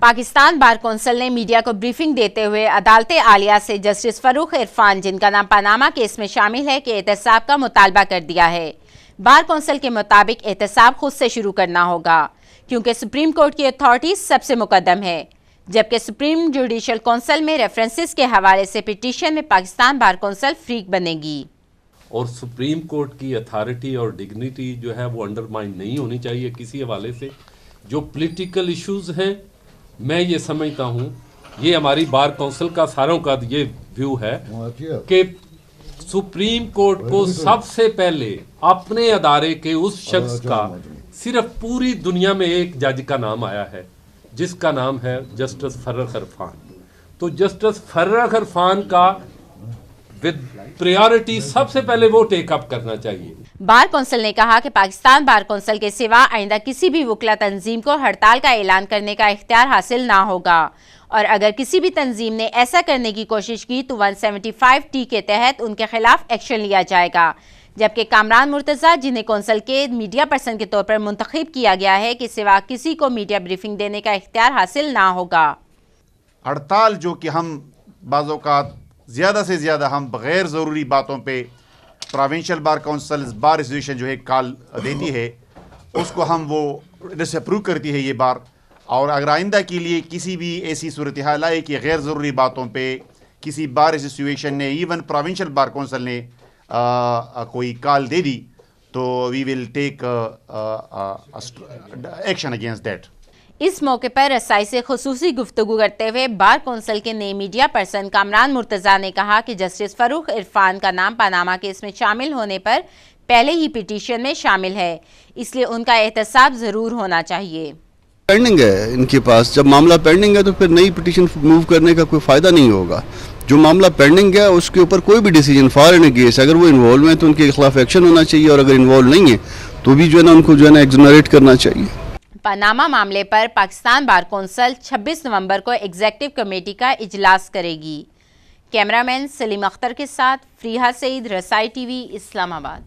Pakistan bar council ने media को briefing देते हुए अदालत आलिया से जस्टिस फरूख इरफान, जिनका नाम पनामा केस में शामिल है, के एहतसाब का मुतालबा कर दिया है। बार कौंसिल के मुताबिक एहतसाब खुद से शुरू करना होगा, क्योंकि सुप्रीम कोर्ट की अथॉरिटी सबसे मुकद्दम है, जबकि सुप्रीम जुडिशल काउंसिल में रेफरेंसेस के हवाले से पिटीशन में पाकिस्तान बार कौंसिल फ्रीक बनेगी। और सुप्रीम कोर्ट की अथॉरिटी और डिग्निटी जो है वो अंडरमाइन नहीं होनी चाहिए किसी हवाले से। जो पॉलिटिकल इश्यूज हैं, मैं ये समझता हूँ, ये हमारी बार काउंसिल का सारों का ये व्यू है कि सुप्रीम कोर्ट को सबसे पहले अपने अदारे के उस शख्स का, सिर्फ पूरी दुनिया में एक जज का नाम आया है जिसका नाम है जस्टिस फर्रुख इरफान। तो जस्टिस फर्रुख इरफान का विद प्रायोरिटी सबसे पहले वो टेक अप करना चाहिए। बार कौंसिल ने कहा कि पाकिस्तान बार कौंसिल के सिवा आइंदा किसी भी वकला तंजीम को हड़ताल का ऐलान करने का इख्तियार हासिल ना होगा, और अगर किसी भी तंजीम ने ऐसा करने की कोशिश की तो 175T के तहत उनके खिलाफ एक्शन लिया जाएगा। जबकि कामरान मुर्तज़ा, जिन्हें कौंसिल के मीडिया पर्सन के तौर पर मुंतखब किया गया है, कि सिवा किसी को मीडिया ब्रीफिंग देने का इख्तियार हासिल ना होगा। हड़ताल जो कि हम बाज़ औक़ात ज़्यादा से ज़्यादा हम बग़ैर ज़रूरी बातों पे provincial bar council bar association जो है कॉल देती है, उसको हम वो डिसअप्रूव करती है ये बार। और अगर आइंदा के लिए किसी भी ऐसी सूरत हाल आए कि गैर ज़रूरी बातों पे किसी बार एसोसिएशन ने, इवन प्रोविंशियल बार काउंसिल ने कोई कॉल दे दी, तो we will take action against that. इस मौके पर रसाई से खुसूसी गुफ्तगू करते हुए बार कौंसिल के नए मीडिया पर्सन कामरान मुर्तज़ा ने कहा कि जस्टिस फरूख इरफान का नाम पनामा केस में शामिल होने पर पहले ही पिटीशन में शामिल है, इसलिए उनका एहतसाब ज़रूर होना चाहिए। पेंडिंग है इनके पास, जब मामला पेंडिंग है तो फिर नई पिटीशन मूव करने का कोई फ़ायदा नहीं होगा। जो मामला पेंडिंग है उसके ऊपर कोई भी डिसीजन फॉर एन केस, अगर वो इन्वॉल्व हैं तो उनके खिलाफ एक्शन होना चाहिए, और अगर इन्वॉल्व नहीं है तो भी जो है ना उनको जो है ना एक्सोनरेट करना चाहिए। पनामा मामले पर पाकिस्तान बार कौंसिल 26 नवंबर को एग्जीक्यूटिव कमेटी का इजलास करेगी। कैमरामैन सलीम अख्तर के साथ फरीहा सईद, रसाई टीवी, इस्लामाबाद।